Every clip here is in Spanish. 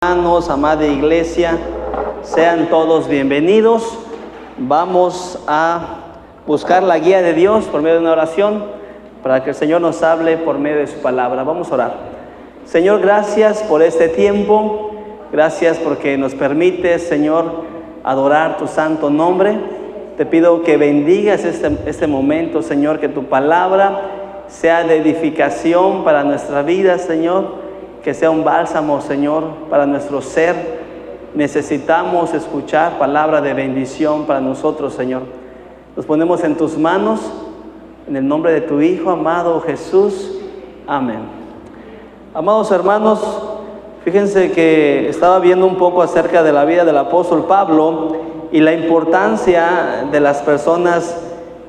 Hermanos, amada iglesia, sean todos bienvenidos. Vamos a buscar la guía de Dios por medio de una oración para que el Señor nos hable por medio de su palabra. Vamos a orar. Señor, gracias por este tiempo. Gracias porque nos permites, Señor, adorar tu santo nombre. Te pido que bendigas este momento, Señor, que tu palabra sea de edificación para nuestra vida, Señor. Que sea un bálsamo, Señor, para nuestro ser. Necesitamos escuchar palabra de bendición para nosotros, Señor. Nos ponemos en tus manos, en el nombre de tu Hijo amado Jesús. Amén. Amados hermanos, fíjense que estaba viendo un poco acerca de la vida del apóstol Pablo y la importancia de las personas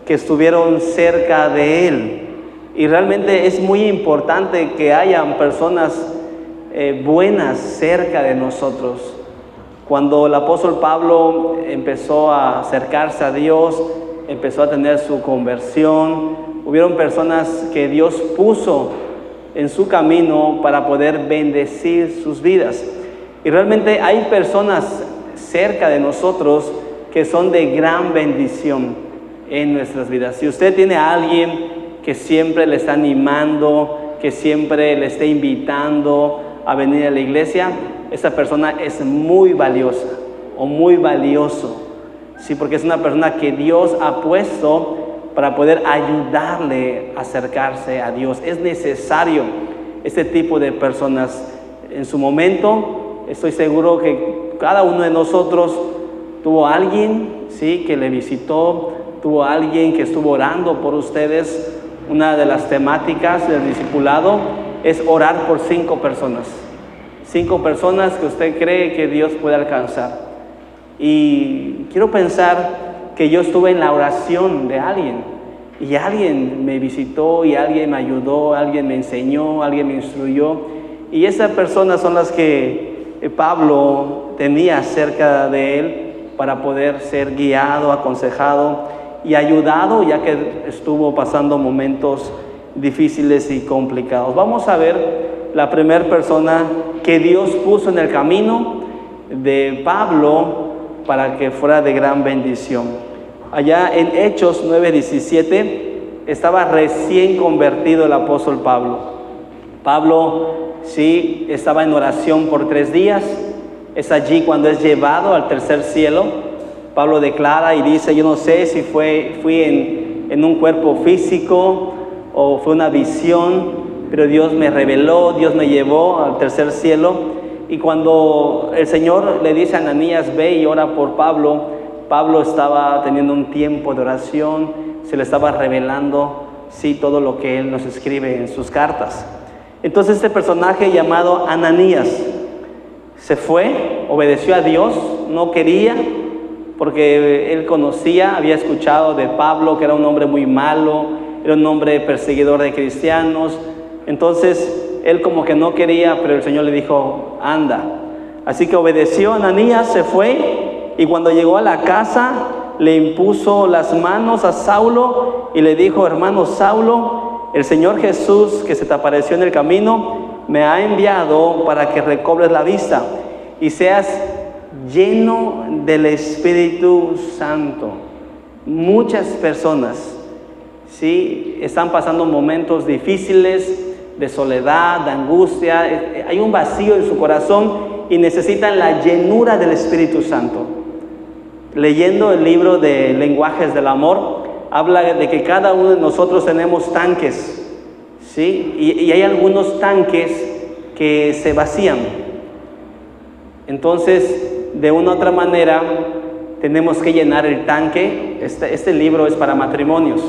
que estuvieron cerca de él. Y realmente es muy importante que hayan personas buenas cerca de nosotros. Cuando el apóstol Pablo empezó a acercarse a Dios, empezó a tener su conversión, hubieron personas que Dios puso en su camino para poder bendecir sus vidas. Y realmente hay personas cerca de nosotros que son de gran bendición en nuestras vidas. Si usted tiene a alguien que siempre le está animando, que siempre le está invitando a venir a la iglesia, esa persona es muy valiosa o muy valioso, ¿sí? Porque es una persona que Dios ha puesto para poder ayudarle a acercarse a Dios. Es necesario este tipo de personas. En su momento, estoy seguro que cada uno de nosotros tuvo a alguien, ¿sí?, que le visitó, tuvo a alguien que estuvo orando por ustedes. Una de las temáticas del discipulado es orar por 5 personas. 5 personas que usted cree que Dios puede alcanzar. Y quiero pensar que yo estuve en la oración de alguien. Y alguien me visitó, y alguien me ayudó, alguien me enseñó, alguien me instruyó. Y esas personas son las que Pablo tenía cerca de él para poder ser guiado, aconsejado y ayudado, ya que estuvo pasando momentos difíciles y complicados. Vamos a ver la primera persona que Dios puso en el camino de Pablo para que fuera de gran bendición. Allá en Hechos 9:17 estaba recién convertido el apóstol Pablo. Pablo, sí, estaba en oración por 3 días. Es allí cuando es llevado al tercer cielo. Pablo declara y dice: yo no sé si fui en un cuerpo físico o fue una visión, pero Dios me reveló, Dios me llevó al tercer cielo. Y cuando el Señor le dice a Ananías: ve y ora por Pablo, Pablo estaba teniendo un tiempo de oración, se le estaba revelando, sí, todo lo que él nos escribe en sus cartas. Entonces este personaje llamado Ananías se fue, obedeció a Dios, no quería, porque él conocía, había escuchado de Pablo que era un hombre muy malo, era un hombre perseguidor de cristianos. Entonces él como que no quería, pero el Señor le dijo: anda. Así que obedeció. Ananías se fue, y cuando llegó a la casa le impuso las manos a Saulo y le dijo: hermano Saulo, el Señor Jesús, que se te apareció en el camino, me ha enviado para que recobres la vista y seas lleno del Espíritu Santo. Muchas personas, sí, están pasando momentos difíciles, de soledad, de angustia. Hay un vacío en su corazón y necesitan la llenura del Espíritu Santo. Leyendo el libro de Lenguajes del Amor, habla de que cada uno de nosotros tenemos tanques, ¿sí? Y hay algunos tanques que se vacían. Entonces, de una u otra manera, tenemos que llenar el tanque. Este libro es para matrimonios,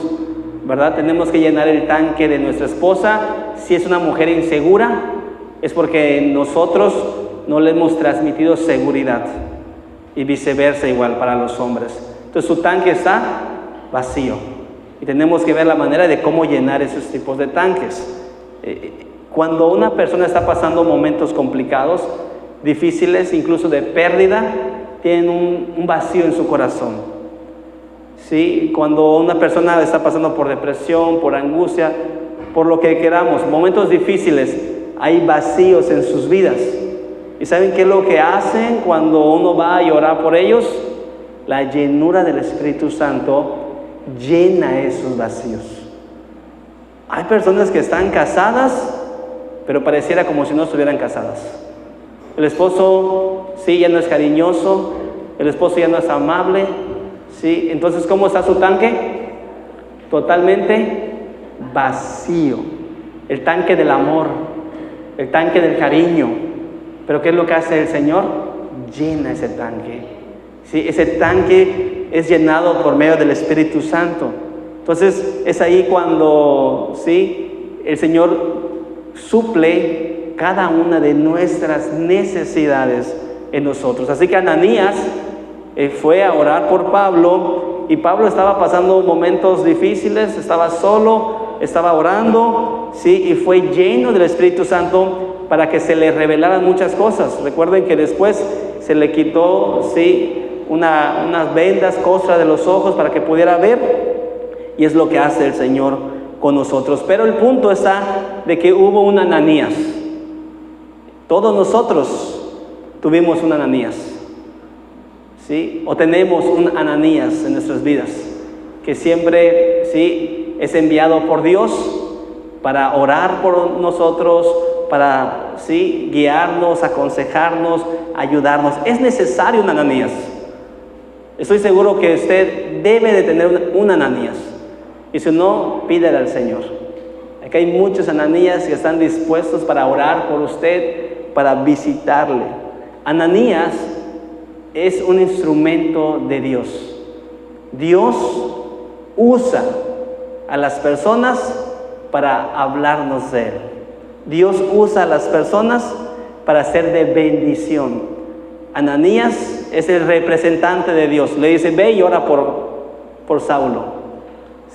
¿verdad? Tenemos que llenar el tanque de nuestra esposa. Si es una mujer insegura, es porque nosotros no le hemos transmitido seguridad, y viceversa igual para los hombres. Entonces su tanque está vacío y tenemos que ver la manera de cómo llenar esos tipos de tanques. Cuando una persona está pasando momentos complicados, difíciles, incluso de pérdida, tienen un vacío en su corazón. ¿Sí? Cuando una persona está pasando por depresión, por angustia, por lo que queramos, momentos difíciles, hay vacíos en sus vidas. ¿Y saben qué es lo que hacen cuando uno va a orar por ellos? La llenura del Espíritu Santo llena esos vacíos. Hay personas que están casadas, pero pareciera como si no estuvieran casadas. El esposo, sí, ya no es cariñoso, el esposo ya no es amable, sí. Entonces, ¿cómo está su tanque? Totalmente vacío. El tanque del amor, el tanque del cariño. Pero ¿qué es lo que hace el Señor? Llena ese tanque. Sí, ese tanque es llenado por medio del Espíritu Santo. Entonces, es ahí cuando, sí, el Señor suple cada una de nuestras necesidades en nosotros. Así que Ananías fue a orar por Pablo, y Pablo estaba pasando momentos difíciles, estaba solo, estaba orando, ¿sí? Y fue lleno del Espíritu Santo para que se le revelaran muchas cosas. Recuerden que después se le quitó, ¿sí?, unas vendas, costras de los ojos para que pudiera ver, y es lo que hace el Señor con nosotros. Pero el punto está de que hubo un Ananías. Todos nosotros tuvimos un Ananías, ¿sí? O tenemos un Ananías en nuestras vidas, que siempre, ¿sí?, es enviado por Dios para orar por nosotros, para, ¿sí?, guiarnos, aconsejarnos, ayudarnos. Es necesario un Ananías. Estoy seguro que usted debe de tener un Ananías, y si no, pídele al Señor. Aquí hay muchos Ananías que están dispuestos para orar por usted, para visitarle. Ananías es un instrumento de Dios. Dios usa a las personas para hablarnos de Él. Dios usa a las personas para ser de bendición. Ananías es el representante de Dios. Le dice: ve y ora por Saulo.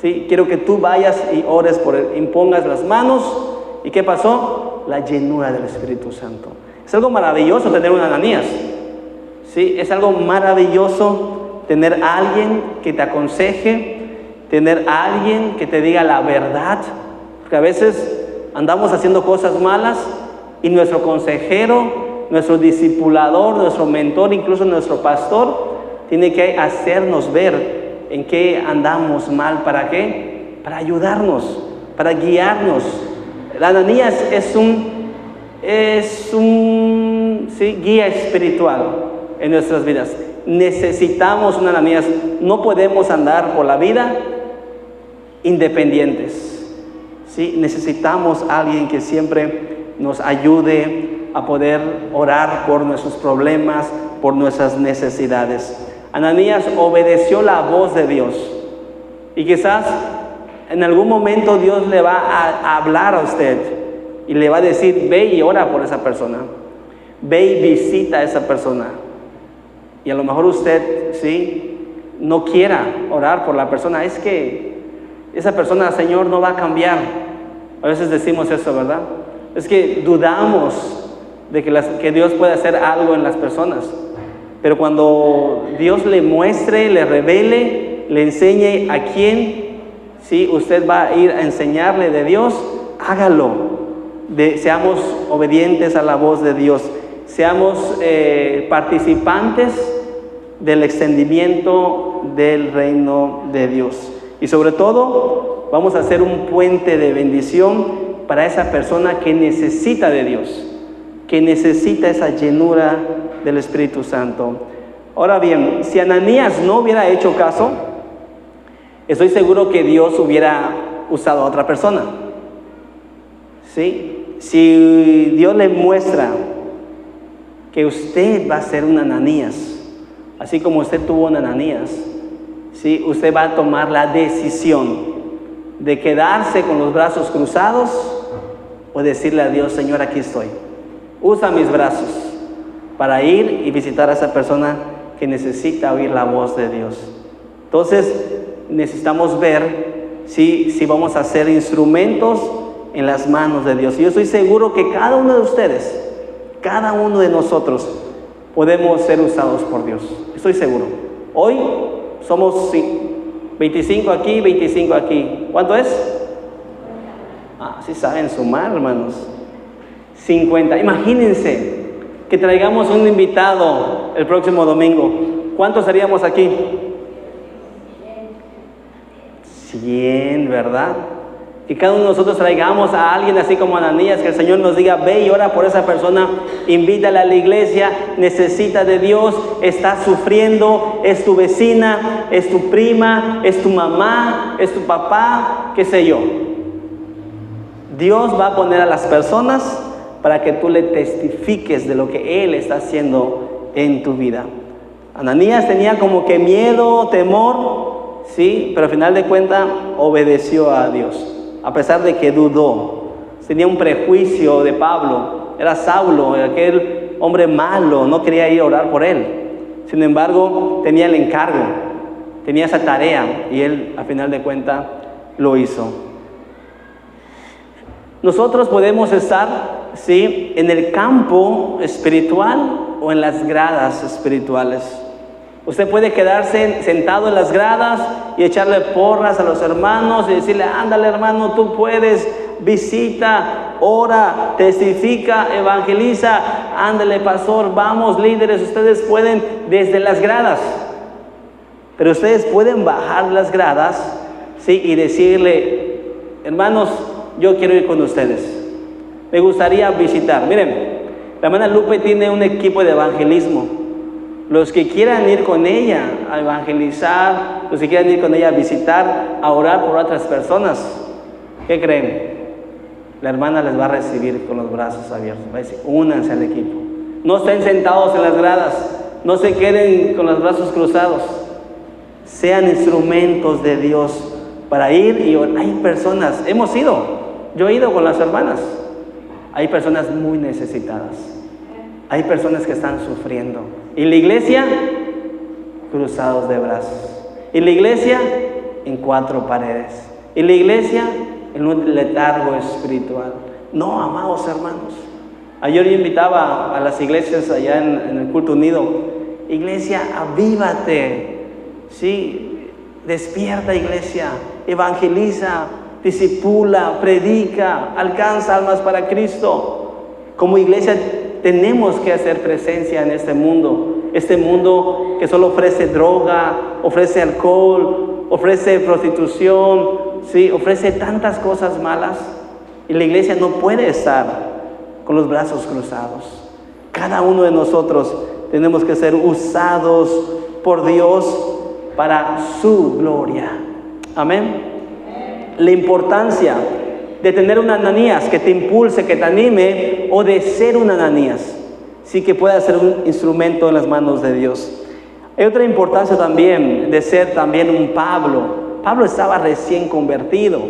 ¿Sí? Quiero que tú vayas y ores por él, impongas las manos. ¿Y qué pasó? La llenura del Espíritu Santo. Es algo maravilloso tener un Ananías. ¿Sí? Es algo maravilloso tener a alguien que te aconseje, tener a alguien que te diga la verdad, porque a veces andamos haciendo cosas malas y nuestro consejero, nuestro discipulador, nuestro mentor, incluso nuestro pastor, tiene que hacernos ver en qué andamos mal. ¿Para qué? Para ayudarnos, para guiarnos. La Ananías es un ¿sí?, guía espiritual en nuestras vidas. Necesitamos un Ananías. No podemos andar por la vida independientes, ¿sí? Necesitamos a alguien que siempre nos ayude a poder orar por nuestros problemas, por nuestras necesidades. Ananías obedeció la voz de Dios, y quizás en algún momento Dios le va a hablar a usted y le va a decir: ve y ora por esa persona, ve y visita a esa persona. Y a lo mejor usted, ¿sí?, no quiera orar por la persona. Es que esa persona, Señor, no va a cambiar. A veces decimos eso, ¿verdad? Es que dudamos de que Dios puede hacer algo en las personas. Pero cuando Dios le muestre, le revele, le enseñe a quién, ¿sí?, usted va a ir a enseñarle de Dios, hágalo. Seamos obedientes a la voz de Dios. Seamos participantes del extendimiento del reino de Dios. Y sobre todo, vamos a hacer un puente de bendición para esa persona que necesita de Dios, que necesita esa llenura del Espíritu Santo. Ahora bien, si Ananías no hubiera hecho caso, estoy seguro que Dios hubiera usado a otra persona. ¿Sí? Si Dios le muestra que usted va a ser un Ananías, así como usted tuvo un Ananías, ¿sí?, usted va a tomar la decisión de quedarse con los brazos cruzados o decirle a Dios: Señor, aquí estoy. Usa mis brazos para ir y visitar a esa persona que necesita oír la voz de Dios. Entonces necesitamos ver si vamos a ser instrumentos en las manos de Dios. Y yo estoy seguro que cada uno de ustedes, cada uno de nosotros, podemos ser usados por Dios. Estoy seguro. Hoy somos 25 aquí, 25 aquí. ¿Cuánto es? Sí saben sumar, hermanos. 50. Imagínense que traigamos un invitado el próximo domingo. ¿Cuántos seríamos aquí? 100, ¿verdad? Que cada uno de nosotros traigamos a alguien así como Ananías, que el Señor nos diga, ve y ora por esa persona, invítala a la iglesia, necesita de Dios, está sufriendo, es tu vecina, es tu prima, es tu mamá, es tu papá, qué sé yo. Dios va a poner a las personas para que tú le testifiques de lo que Él está haciendo en tu vida. Ananías tenía como que miedo, temor, sí, pero al final de cuentas obedeció a Dios. A pesar de que dudó, tenía un prejuicio de Pablo, era Saulo, aquel hombre malo, no quería ir a orar por él. Sin embargo, tenía el encargo, tenía esa tarea y él, a final de cuentas, lo hizo. Nosotros podemos estar, ¿sí?, en el campo espiritual o en las gradas espirituales. Usted puede quedarse sentado en las gradas y echarle porras a los hermanos y decirle, ándale hermano, tú puedes, visita, ora, testifica, evangeliza, ándale pastor, vamos líderes, ustedes pueden desde las gradas. Pero ustedes pueden bajar las gradas, ¿sí?, y decirle, hermanos, yo quiero ir con ustedes, me gustaría visitar. Miren, la hermana Lupe tiene un equipo de evangelismo. Los que quieran ir con ella a evangelizar, los que quieran ir con ella a visitar, a orar por otras personas, ¿qué creen? La hermana les va a recibir con los brazos abiertos. Va a decir, únanse al equipo. No estén sentados en las gradas, no se queden con los brazos cruzados. Sean instrumentos de Dios para ir y orar. Hay personas, hemos ido, yo he ido con las hermanas. Hay personas muy necesitadas. Hay personas que están sufriendo. Y la iglesia, cruzados de brazos. Y la iglesia, en 4 paredes. Y la iglesia, en un letargo espiritual. No, amados hermanos. Ayer yo invitaba a las iglesias allá en el culto unido. Iglesia, avívate. Sí, despierta iglesia. Evangeliza, discipula, predica, alcanza almas para Cristo. Como iglesia tenemos que hacer presencia en este mundo que solo ofrece droga, ofrece alcohol, ofrece prostitución, ¿sí?, ofrece tantas cosas malas. Y la iglesia no puede estar con los brazos cruzados. Cada uno de nosotros tenemos que ser usados por Dios para su gloria. Amén. La importancia de tener un Ananías que te impulse, que te anime, o de ser un Ananías, sí, que pueda ser un instrumento en las manos de Dios. Hay otra importancia también de ser también un Pablo. Pablo estaba recién convertido.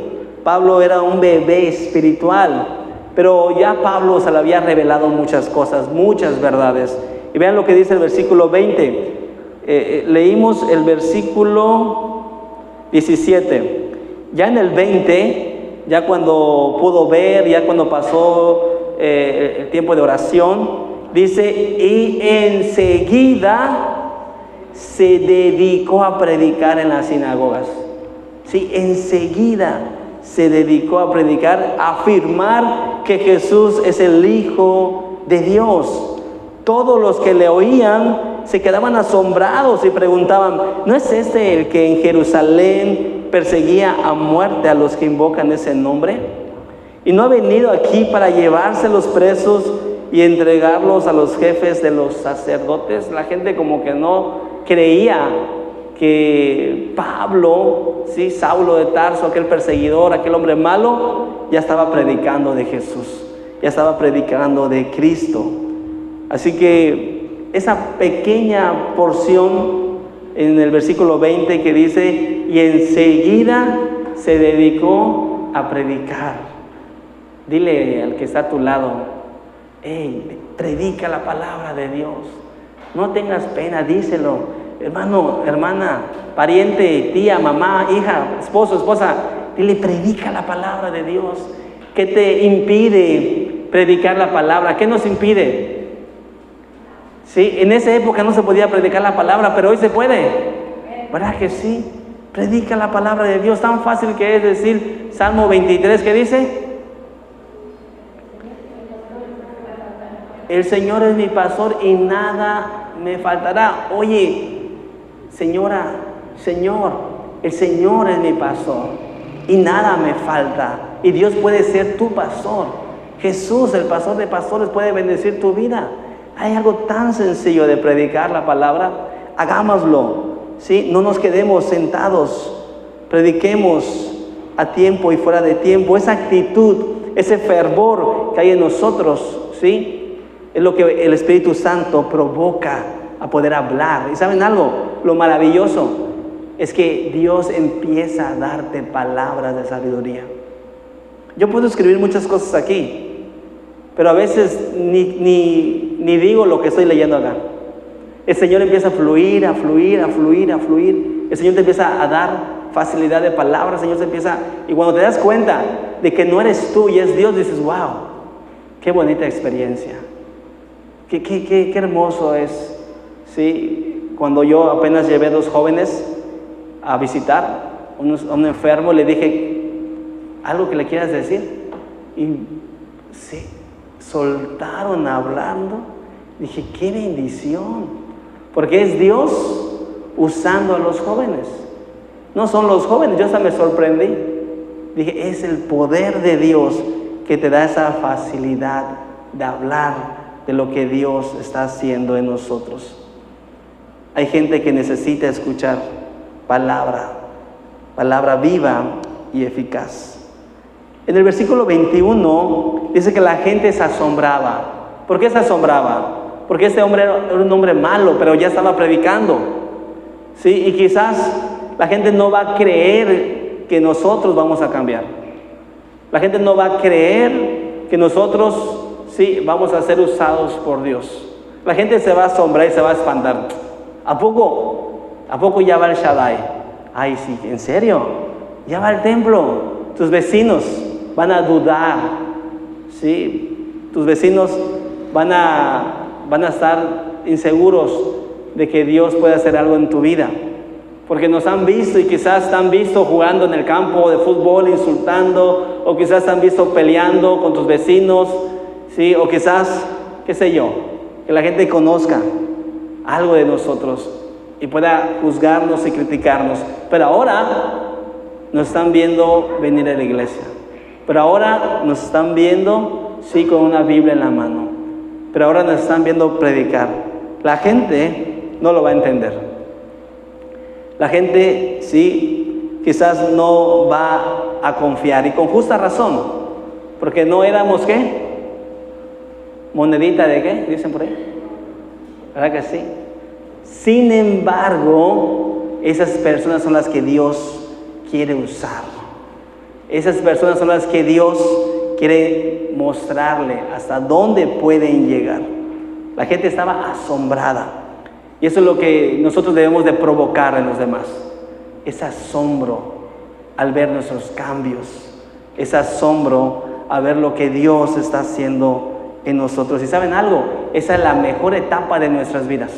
Pablo era un bebé espiritual, pero ya Pablo se le había revelado muchas cosas, muchas verdades. Y vean lo que dice el versículo 20. Leímos el versículo 17. Ya en el 20, ya cuando pudo ver, ya cuando pasó el tiempo de oración, dice, y enseguida se dedicó a predicar en las sinagogas. Sí, enseguida se dedicó a predicar, a afirmar que Jesús es el Hijo de Dios. Todos los que le oían se quedaban asombrados y preguntaban, ¿no es este el que en Jerusalén perseguía a muerte a los que invocan ese nombre? ¿Y no ha venido aquí para llevarse los presos y entregarlos a los jefes de los sacerdotes? La gente como que no creía que Pablo, ¿sí?, Saulo de Tarso, aquel perseguidor, aquel hombre malo, ya estaba predicando de Jesús, ya estaba predicando de Cristo. Así que esa pequeña porción en el versículo 20 que dice, y enseguida se dedicó a predicar. Dile al que está a tu lado, hey, predica la palabra de Dios. No tengas pena, díselo. Hermano, hermana, pariente, tía, mamá, hija, esposo, esposa, dile, predica la palabra de Dios. ¿Qué te impide predicar la palabra? ¿Qué nos impide? Sí, en esa época no se podía predicar la palabra, pero hoy se puede. ¿Verdad que sí? Predica la palabra de Dios. Tan fácil que es decir Salmo 23, ¿qué dice? el Señor es mi pastor y nada me faltará. Oye, señora, Señor, el Señor es mi pastor y nada me falta. Y Dios puede ser tu pastor. Jesús, el pastor de pastores, puede bendecir tu vida. Hay algo tan sencillo de predicar la palabra. Hagámoslo, ¿sí? No nos quedemos sentados. Prediquemos a tiempo y fuera de tiempo. Esa actitud, ese fervor que hay en nosotros, ¿sí? Es lo que el Espíritu Santo provoca a poder hablar. ¿Y saben algo? Lo maravilloso es que Dios empieza a darte palabras de sabiduría. Yo puedo escribir muchas cosas aquí, pero a veces ni digo lo que estoy leyendo acá. El Señor empieza a fluir, a fluir, a fluir, a fluir. El Señor te empieza a dar facilidad de palabras. El Señor se empieza, y cuando te das cuenta de que no eres tú y es Dios, dices, wow, qué bonita experiencia. Qué hermoso es, ¿sí? Cuando yo apenas llevé 2 jóvenes a visitar a un enfermo, le dije, ¿algo que le quieras decir? Y sí, soltaron hablando. Dije, qué bendición, porque es Dios usando a los jóvenes. No son los jóvenes, yo hasta me sorprendí. Dije, es el poder de Dios que te da esa facilidad de hablar de lo que Dios está haciendo en nosotros. Hay gente que necesita escuchar palabra viva y eficaz. En el versículo 21 dice que la gente se asombraba. ¿Por qué se asombraba? Porque este hombre era un hombre malo, pero ya estaba predicando, ¿sí? Y quizás la gente no va a creer que nosotros vamos a cambiar. La gente no va a creer que nosotros, sí, vamos a ser usados por Dios. La gente se va a asombrar y se va a espantar. ¿A poco ya va el Shaddai? Ay, sí, ¿en serio? Ya va al templo. Tus vecinos van a dudar, ¿sí? Tus vecinos van a estar inseguros de que Dios puede hacer algo en tu vida. Porque nos han visto y quizás te han visto jugando en el campo de fútbol, insultando, o quizás te han visto peleando con tus vecinos, ¿sí? O quizás, qué sé yo, que la gente conozca algo de nosotros y pueda juzgarnos y criticarnos. Pero ahora nos están viendo venir a la iglesia. Pero ahora nos están viendo, sí, con una Biblia en la mano. Pero ahora nos están viendo predicar. La gente no lo va a entender. La gente, sí, quizás no va a confiar, y con justa razón, porque no éramos, ¿qué? Monedita de ¿qué? Dicen por ahí. ¿Verdad que sí? Sin embargo, esas personas son las que Dios quiere usar. Esas personas son las que Dios quiere mostrarle hasta dónde pueden llegar. La gente estaba asombrada. Y eso es lo que nosotros debemos de provocar en los demás. Ese asombro al ver nuestros cambios. Ese asombro a ver lo que Dios está haciendo en nosotros. ¿Y saben algo? Esa es la mejor etapa de nuestras vidas.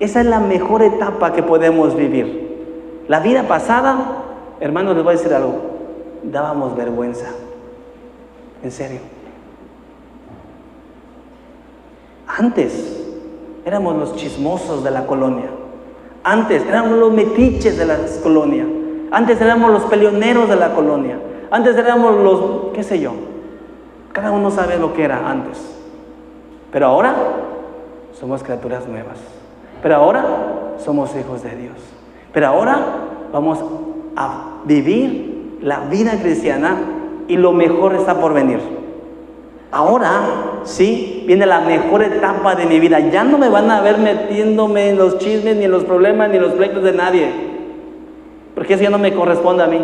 Esa es la mejor etapa que podemos vivir. La vida pasada, hermanos, les voy a decir algo. Dábamos vergüenza. En serio. Antes éramos los chismosos de la colonia. Antes éramos los metiches de la colonia. Antes éramos los peleoneros de la colonia. Antes éramos los, qué sé yo. Cada uno sabe lo que era antes. Pero ahora somos criaturas nuevas. Pero ahora somos hijos de Dios. Pero ahora vamos a vivir la vida cristiana y lo mejor está por venir. Ahora, sí, viene la mejor etapa de mi vida. Ya no me van a ver metiéndome en los chismes, ni en los problemas, ni en los pleitos de nadie. Porque eso ya no me corresponde a mí.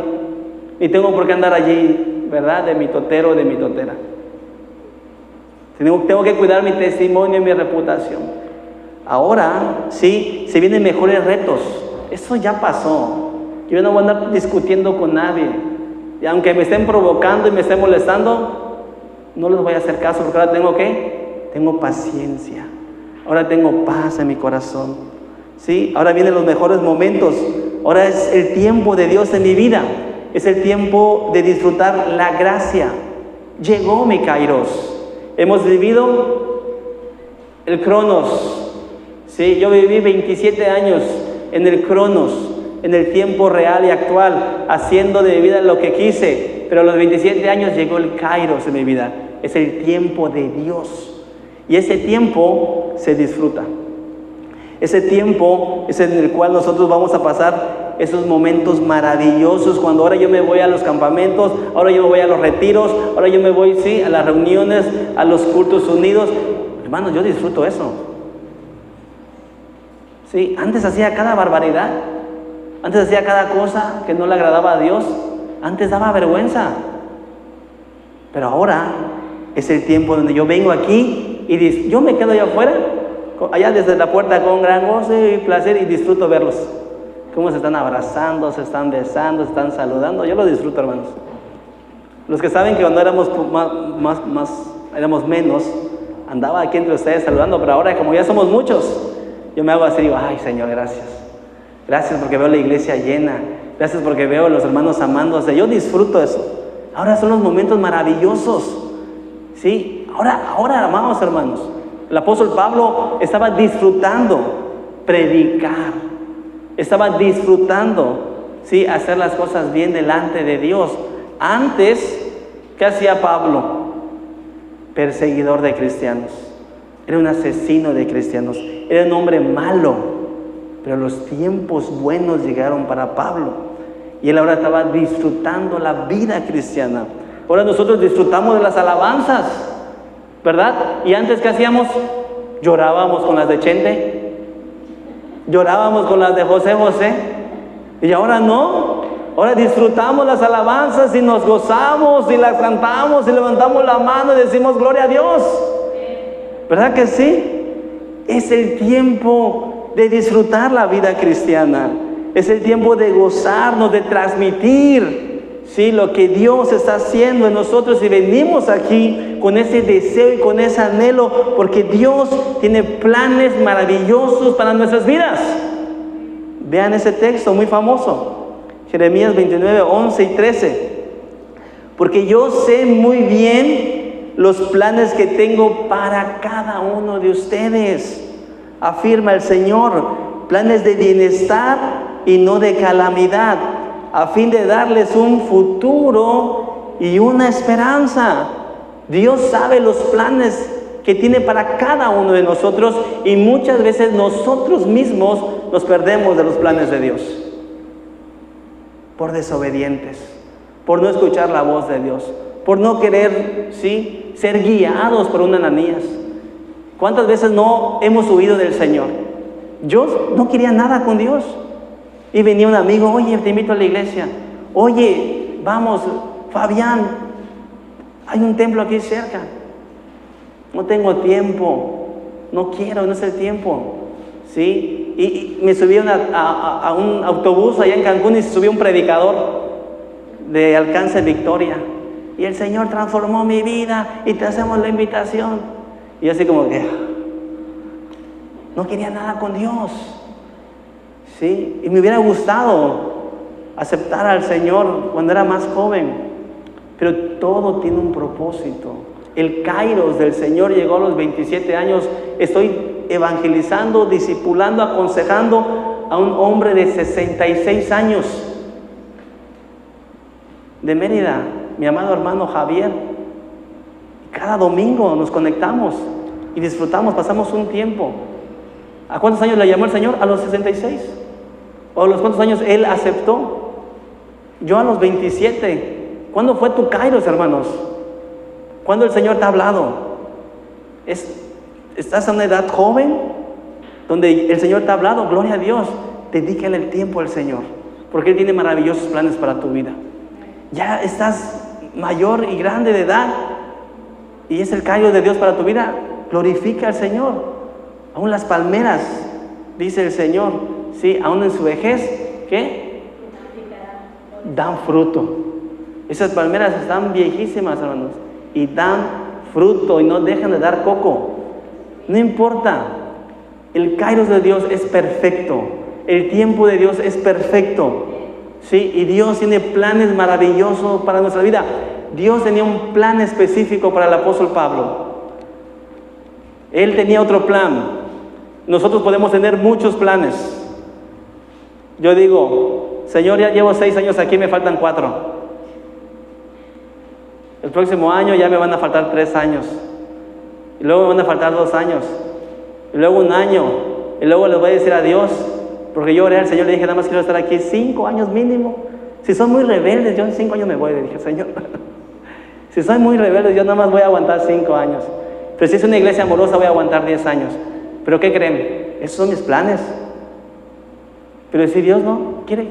Ni tengo por qué andar allí, ¿verdad? De mi totero o de mi totera. Tengo que cuidar mi testimonio y mi reputación. Ahora, sí, se vienen mejores retos. Eso ya pasó. Yo no voy a andar discutiendo con nadie. Y aunque me estén provocando y me estén molestando, no les voy a hacer caso, porque ahora tengo ¿qué? Tengo paciencia. Ahora tengo paz en mi corazón. ¿Sí? Ahora vienen los mejores momentos. Ahora es el tiempo de Dios en mi vida. Es el tiempo de disfrutar la gracia. Llegó mi Kairos. Hemos vivido El Cronos. Sí, yo viví 27 años en el Cronos, en el tiempo real y actual, haciendo de mi vida lo que quise, pero a los 27 años llegó el Kairos en mi vida. Es el tiempo de Dios, y ese tiempo se disfruta. Ese tiempo es en el cual nosotros vamos a pasar esos momentos maravillosos, cuando ahora yo me voy a los campamentos, ahora yo me voy a los retiros, ahora yo me voy, sí, a las reuniones, a los cultos unidos. Hermanos, yo disfruto eso. Sí, antes hacía cada barbaridad, antes hacía cada cosa que no le agradaba a Dios, antes daba vergüenza, pero ahora es el tiempo donde yo vengo aquí y yo me quedo allá afuera, allá desde la puerta, con gran gozo y placer, y disfruto verlos, cómo se están abrazando, se están besando, se están saludando. Yo lo disfruto, hermanos. Los que saben que cuando éramos éramos menos, andaba aquí entre ustedes saludando, pero ahora como ya somos muchos, yo me hago así, digo, ay Señor, gracias. Gracias porque veo la iglesia llena. Gracias porque veo a los hermanos amándose. Yo disfruto eso. Ahora son los momentos maravillosos. Sí, ahora amados hermanos, el apóstol Pablo estaba disfrutando predicar. Estaba disfrutando, sí, hacer las cosas bien delante de Dios. Antes, ¿qué hacía Pablo? Perseguidor de cristianos. Era un asesino de cristianos. Era un hombre malo. Pero los tiempos buenos llegaron para Pablo. Y él ahora estaba disfrutando la vida cristiana. Ahora nosotros disfrutamos de las alabanzas, ¿verdad? Y antes, ¿qué hacíamos? Llorábamos con las de Chente. Llorábamos con las de José José. Y ahora no. Ahora disfrutamos las alabanzas y nos gozamos y las cantamos y levantamos la mano y decimos gloria a Dios. ¿Verdad que sí? Es el tiempo de disfrutar la vida cristiana. Es el tiempo de gozarnos, de transmitir, ¿sí?, lo que Dios está haciendo en nosotros, y venimos aquí con ese deseo y con ese anhelo, porque Dios tiene planes maravillosos para nuestras vidas. Vean ese texto muy famoso, Jeremías 29, 11 y 13. Porque yo sé muy bien los planes que tengo para cada uno de ustedes, afirma el Señor, planes de bienestar y no de calamidad, a fin de darles un futuro y una esperanza. Dios sabe los planes que tiene para cada uno de nosotros, y muchas veces nosotros mismos nos perdemos de los planes de Dios por desobedientes, por no escuchar la voz de Dios, por no querer, ¿sí?, ser guiados por un Ananías. ¿Cuántas veces no hemos huido del Señor? Yo no quería nada con Dios, y venía un amigo, oye, te invito a la iglesia, oye, vamos, Fabián, hay un templo aquí cerca. No tengo tiempo, no quiero, no es el tiempo, ¿sí? Y me subí a un autobús allá en Cancún, y se subió un predicador de Alcance Victoria, y el Señor transformó mi vida y te hacemos la invitación. Y yo así como que no quería nada con Dios, ¿sí? Y me hubiera gustado aceptar al Señor cuando era más joven, pero todo tiene un propósito. El Kairos del Señor llegó a los 27 años. Estoy evangelizando, discipulando, aconsejando a un hombre de 66 años de Mérida, mi amado hermano Javier. Cada domingo nos conectamos y disfrutamos, pasamos un tiempo. ¿A cuántos años le llamó el Señor? A los 66. ¿O a los cuántos años Él aceptó? Yo a los 27. ¿Cuándo fue tu Kairos, hermanos? ¿Cuándo el Señor te ha hablado? ¿Estás a una edad joven donde el Señor te ha hablado? Gloria a Dios. Dedícale el tiempo al Señor, porque Él tiene maravillosos planes para tu vida. Ya estás mayor y grande de edad, y es el Kairos de Dios para tu vida. Glorifica al Señor. Aún las palmeras, dice el Señor, ¿sí?, aún en su vejez, ¿qué? Dan fruto. Esas palmeras están viejísimas, hermanos, y dan fruto y no dejan de dar coco. No importa. El Kairos de Dios es perfecto. El tiempo de Dios es perfecto, ¿sí? Y Dios tiene planes maravillosos para nuestra vida. Dios tenía un plan específico para el apóstol Pablo. Él tenía otro plan. Nosotros podemos tener muchos planes. Yo digo, Señor, ya llevo 6 años aquí, me faltan 4. El próximo año ya me van a faltar 3 años. Y luego me van a faltar 2 años. Y luego 1 año. Y luego les voy a decir adiós. Porque yo oré al Señor, le dije, nada más quiero estar aquí 5 años mínimo. Si son muy rebeldes, yo en 5 años me voy. Le dije, Señor, si son muy rebeldes, yo nada más voy a aguantar 5 años. Pero si es una iglesia amorosa, voy a aguantar 10 años. ¿Pero qué creen? Esos son mis planes. Pero si Dios no quiere,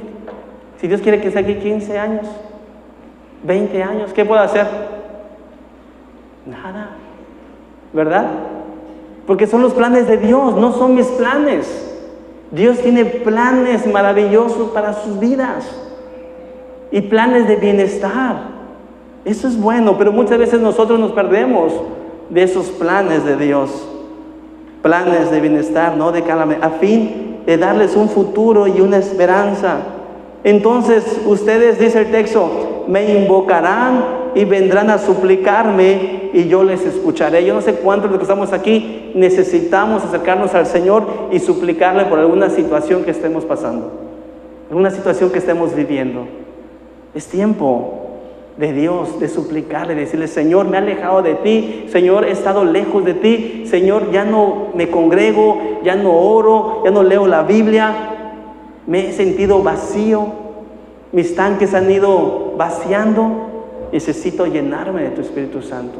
si Dios quiere que esté aquí 15 años, 20 años, ¿qué puedo hacer? Nada, ¿verdad? Porque son los planes de Dios, no son mis planes. Dios tiene planes maravillosos para sus vidas y planes de bienestar. Eso es bueno, pero muchas veces nosotros nos perdemos de esos planes de Dios. Planes de bienestar, no de calamidad, a fin de darles un futuro y una esperanza. Entonces ustedes, dice el texto, me invocarán y vendrán a suplicarme y yo les escucharé. Yo no sé cuántos de los que estamos aquí necesitamos acercarnos al Señor y suplicarle por alguna situación que estemos pasando, alguna situación que estemos viviendo. Es tiempo de Dios, de suplicarle, de decirle, Señor, me he alejado de ti, Señor, he estado lejos de ti, Señor, ya no me congrego, ya no oro, ya no leo la Biblia, me he sentido vacío, mis tanques han ido vaciando, necesito llenarme de tu Espíritu Santo,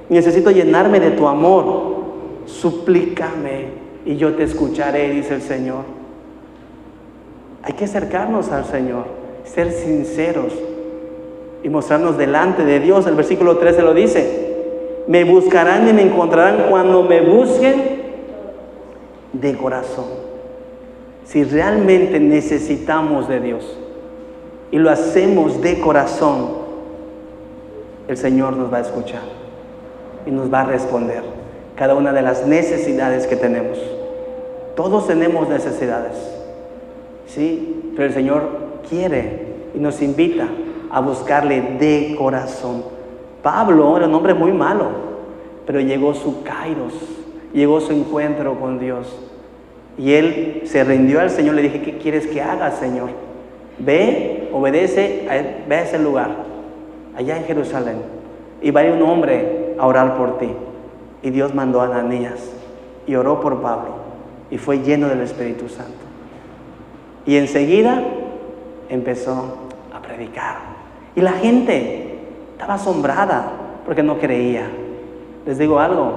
necesito llenarme de tu amor, suplícame y yo te escucharé, dice el Señor. Hay que acercarnos al Señor, ser sinceros y mostrarnos delante de Dios. El versículo 13 lo dice, me buscarán y me encontrarán cuando me busquen de corazón. Si realmente necesitamos de Dios y lo hacemos de corazón, el Señor nos va a escuchar y nos va a responder cada una de las necesidades que tenemos. Todos tenemos necesidades, ¿sí? Pero el Señor quiere y nos invita a buscarle de corazón. Pablo era un hombre muy malo, pero llegó su kairos, llegó su encuentro con Dios y él se rindió al Señor. Le dije, ¿qué quieres que haga, Señor? Ve, obedece, ve a ese lugar allá en Jerusalén y va a ir un hombre a orar por ti. Y Dios mandó a Ananías y oró por Pablo y fue lleno del Espíritu Santo y enseguida empezó a predicar. Y la gente estaba asombrada porque no creía. Les digo algo,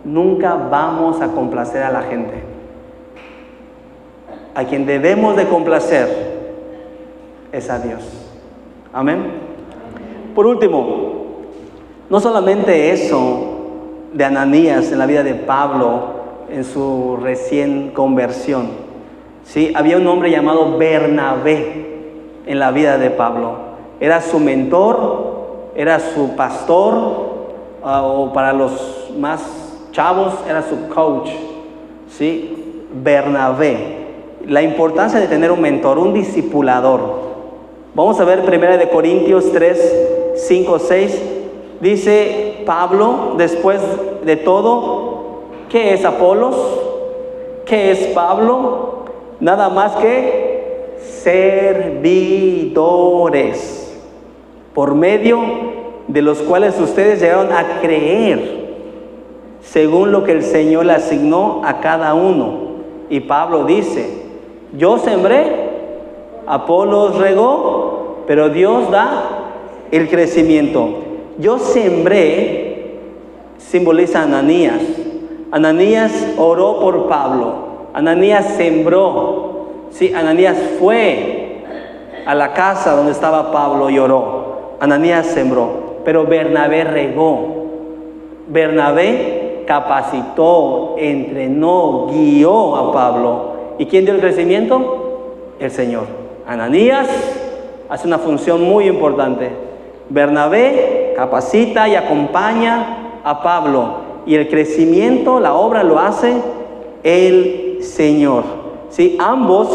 nunca vamos a complacer a la gente. A quien debemos de complacer es a Dios. Amén. Por último, no solamente eso de Ananías en la vida de Pablo en su recién conversión. Sí, había un hombre llamado Bernabé en la vida de Pablo. Era su mentor, era su pastor, o para los más chavos, era su coach, ¿sí? Bernabé. La importancia de tener un mentor, un discipulador. Vamos a ver 1 Corintios 3, 5, 6. Dice Pablo, después de todo, ¿qué es Apolos? ¿Qué es Pablo? Nada más que servidores, por medio de los cuales ustedes llegaron a creer, según lo que el Señor le asignó a cada uno. Y Pablo dice, yo sembré, Apolos regó, pero Dios da el crecimiento. Yo sembré simboliza a Ananías. Ananías oró por Pablo. Ananías sembró. Sí, Ananías fue a la casa donde estaba Pablo y oró. Ananías sembró, pero Bernabé regó. Bernabé capacitó, entrenó, guió a Pablo. ¿Y quién dio el crecimiento? El Señor. Ananías hace una función muy importante. Bernabé capacita y acompaña a Pablo. Y el crecimiento, la obra lo hace el Señor. ¿Sí? Ambos,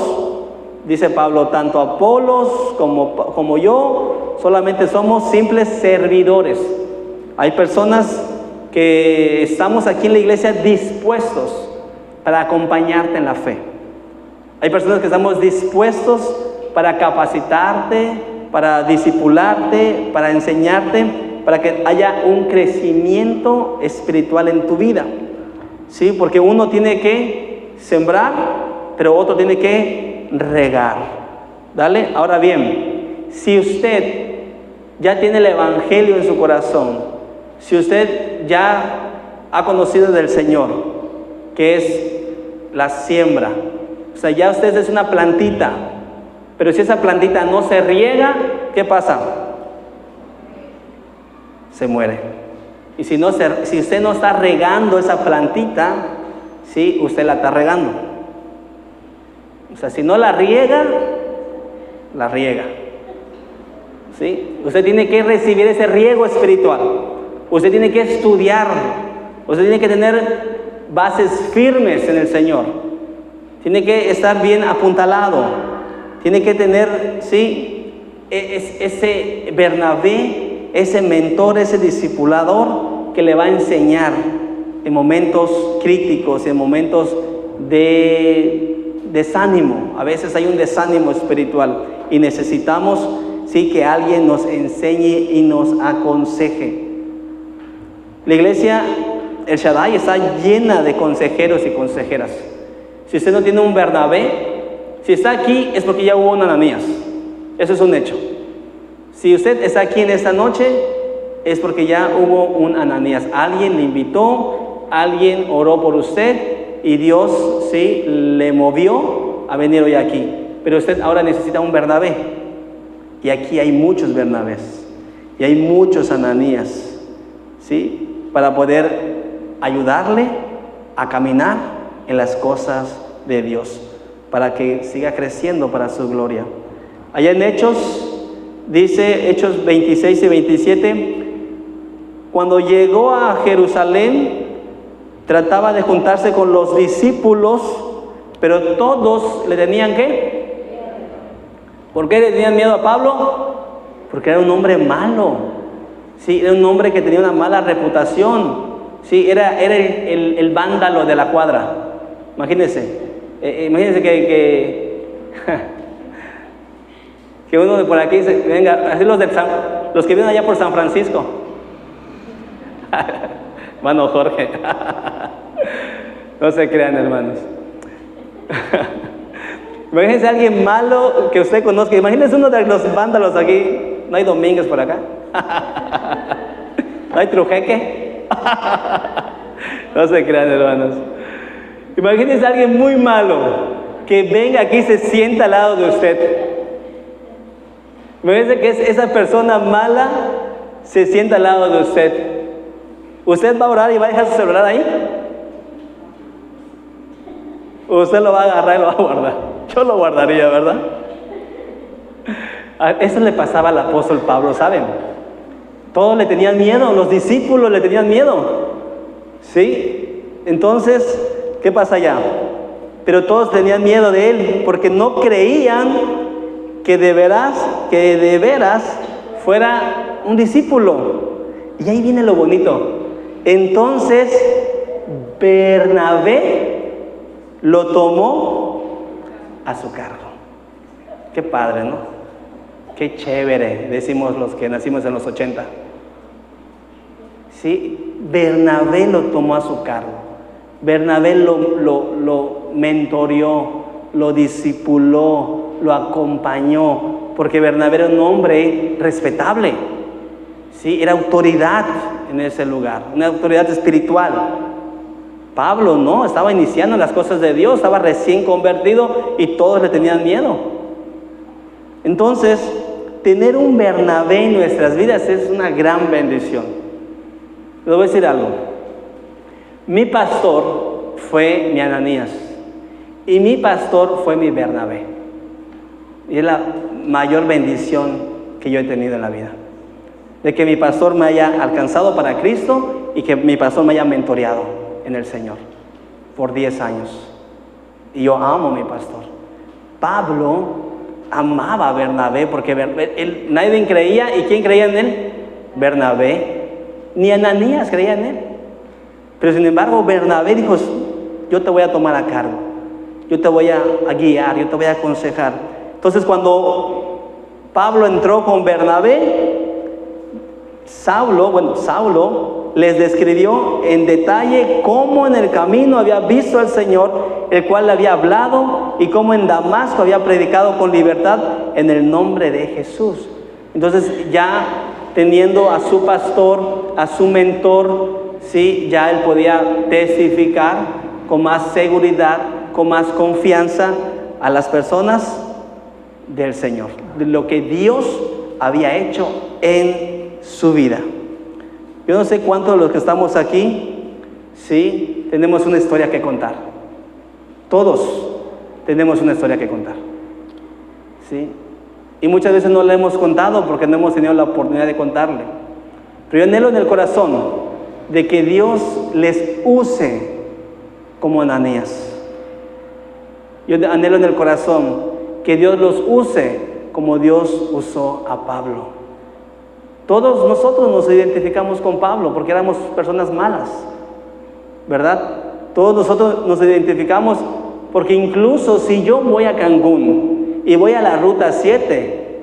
dice Pablo, tanto Apolos como yo, solamente somos simples servidores. Hay personas que estamos aquí en la iglesia dispuestos para acompañarte en la fe. Hay personas que estamos dispuestos para capacitarte, para discipularte, para enseñarte, para que haya un crecimiento espiritual en tu vida. ¿Sí? Porque uno tiene que sembrar, pero otro tiene que regar. ¿Dale? Ahora bien, si usted ya tiene el evangelio en su corazón, si usted ya ha conocido del Señor, que es la siembra, o sea, ya usted es una plantita, pero si esa plantita no se riega, ¿qué pasa? Se muere. Y si usted no está regando esa plantita, ¿sí? Usted la está regando. O sea, si no la riega, la riega. ¿Sí? Usted tiene que recibir ese riego espiritual. Usted tiene que estudiar. Usted tiene que tener bases firmes en el Señor. Tiene que estar bien apuntalado. Tiene que tener, ¿sí? Ese Bernabé, ese mentor, ese discipulador que le va a enseñar en momentos críticos, en momentos de desánimo. A veces hay un desánimo espiritual y necesitamos, sí, que alguien nos enseñe y nos aconseje. La iglesia El Shaddai está llena de consejeros y consejeras. Si usted no tiene un Bernabé, si está aquí es porque ya hubo un Ananías. Eso es un hecho. Si usted está aquí en esta noche, es porque ya hubo un Ananías. Alguien le invitó, alguien oró por usted y Dios, sí, le movió a venir hoy aquí. Pero usted ahora necesita un Bernabé. Y aquí hay muchos Bernabés. Y hay muchos Ananías, ¿sí? Para poder ayudarle a caminar en las cosas de Dios, para que siga creciendo para su gloria. Allá en Hechos, dice Hechos 26 y 27, cuando llegó a Jerusalén, trataba de juntarse con los discípulos, pero todos le tenían ¿qué? ¿Por qué le tenían miedo a Pablo? Porque era un hombre malo, sí, era un hombre que tenía una mala reputación, sí, era el vándalo de la cuadra. Imagínense, que uno de por aquí dice, venga, así los que viven allá por San Francisco. Hermano Jorge. No se crean, hermanos. Imagínense a alguien malo que usted conozca. Imagínense uno de los vándalos aquí. No hay Domínguez por acá. No hay Trujeque. No se crean, hermanos. Imagínense a alguien muy malo que venga aquí y se sienta al lado de usted. Imagínense que esa persona mala se sienta al lado de usted. ¿Usted va a orar y va a dejar su celular ahí? Usted lo va a agarrar y lo va a guardar. Yo lo guardaría, ¿verdad? Eso le pasaba al apóstol Pablo, ¿saben? Todos le tenían miedo, los discípulos le tenían miedo. ¿Sí? Entonces, ¿qué pasa allá? Pero todos tenían miedo de él porque no creían que de veras fuera un discípulo. Y ahí viene lo bonito. Entonces, Bernabé lo tomó a su cargo. Qué padre, ¿no? Qué chévere, decimos los que nacimos en los 80. Sí, Bernabé lo tomó a su cargo. Bernabé lo mentoreó, lo discipuló, lo acompañó, porque Bernabé era un hombre respetable. Sí, era autoridad en ese lugar, una autoridad espiritual. Pablo no, estaba iniciando las cosas de Dios, estaba recién convertido y todos le tenían miedo. Entonces, tener un Bernabé en nuestras vidas es una gran bendición. Les voy a decir algo. Mi pastor fue mi Ananías y mi pastor fue mi Bernabé. Y es la mayor bendición que yo he tenido en la vida. De que mi pastor me haya alcanzado para Cristo y que mi pastor me haya mentoreado en el Señor por 10 años. Y yo amo a mi pastor. Pablo amaba a Bernabé porque nadie creía. ¿Y quién creía en él? Bernabé. Ni Ananías creía en él. Pero sin embargo, Bernabé dijo, yo te voy a tomar a cargo, yo te voy a guiar, yo te voy a aconsejar. Entonces, cuando Pablo entró con Bernabé, Saulo les describió en detalle cómo en el camino había visto al Señor, el cual le había hablado, y cómo en Damasco había predicado con libertad en el nombre de Jesús. Entonces, ya teniendo a su pastor, a su mentor, sí, ya él podía testificar con más seguridad, con más confianza a las personas del Señor, de lo que Dios había hecho en su vida. Yo no sé cuántos de los que estamos aquí, sí, tenemos una historia que contar. Todos tenemos una historia que contar, sí. Y muchas veces no la hemos contado porque no hemos tenido la oportunidad de contarle. Pero yo anhelo en el corazón de que Dios les use como Ananías. Yo anhelo en el corazón que Dios los use como Dios usó a Pablo. Todos nosotros nos identificamos con Pablo porque éramos personas malas, ¿verdad? Todos nosotros nos identificamos porque incluso si yo voy a Cancún y voy a la ruta 7,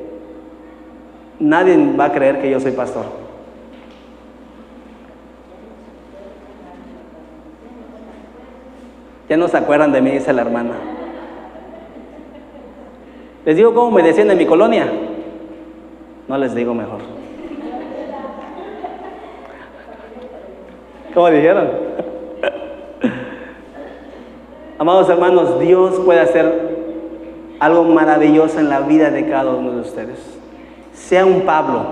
nadie va a creer que yo soy pastor. Ya no se acuerdan de mí, dice la hermana. ¿Les digo cómo me decían en mi colonia? No les digo mejor. ¿Cómo dijeron? Amados hermanos, Dios puede hacer algo maravilloso en la vida de cada uno de ustedes. Sea un Pablo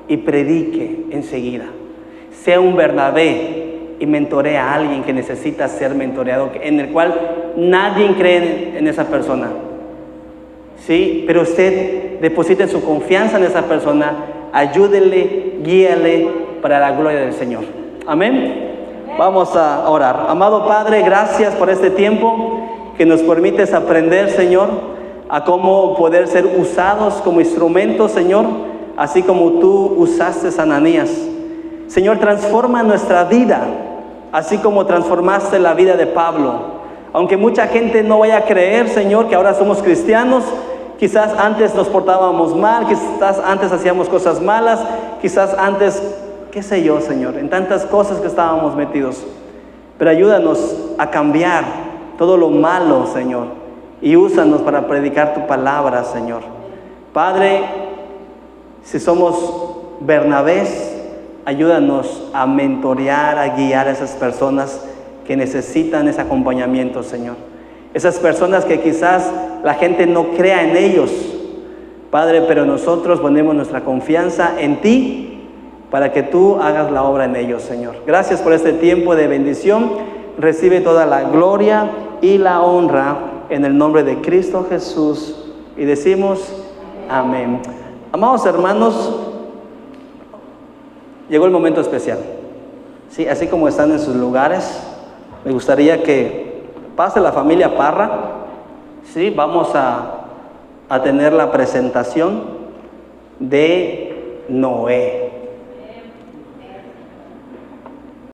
y predique enseguida. Sea un Bernabé y mentoree a alguien que necesita ser mentoreado, en el cual nadie cree en esa persona. ¿Sí? Pero usted deposite su confianza en esa persona, ayúdele, guíale para la gloria del Señor. Amén. Vamos a orar. Amado Padre, gracias por este tiempo que nos permites aprender, Señor, a cómo poder ser usados como instrumentos, Señor, así como tú usaste a Ananías. Señor, transforma nuestra vida, así como transformaste la vida de Pablo. Aunque mucha gente no vaya a creer, Señor, que ahora somos cristianos, quizás antes nos portábamos mal, quizás antes hacíamos cosas malas, quizás antes, qué sé yo, Señor, en tantas cosas que estábamos metidos. Pero ayúdanos a cambiar todo lo malo, Señor, y úsanos para predicar tu palabra, Señor. Padre, si somos Bernabés, ayúdanos a mentorear, a guiar a esas personas que necesitan ese acompañamiento, Señor. Esas personas que quizás la gente no crea en ellos, Padre, pero nosotros ponemos nuestra confianza en ti para que tú hagas la obra en ellos, Señor. Gracias por este tiempo de bendición. Recibe toda la gloria y la honra en el nombre de Cristo Jesús. Y decimos amén. Amados hermanos, llegó el momento especial. Sí, así como están en sus lugares, me gustaría que pase la familia Parra. Sí, vamos a tener la presentación de Noé.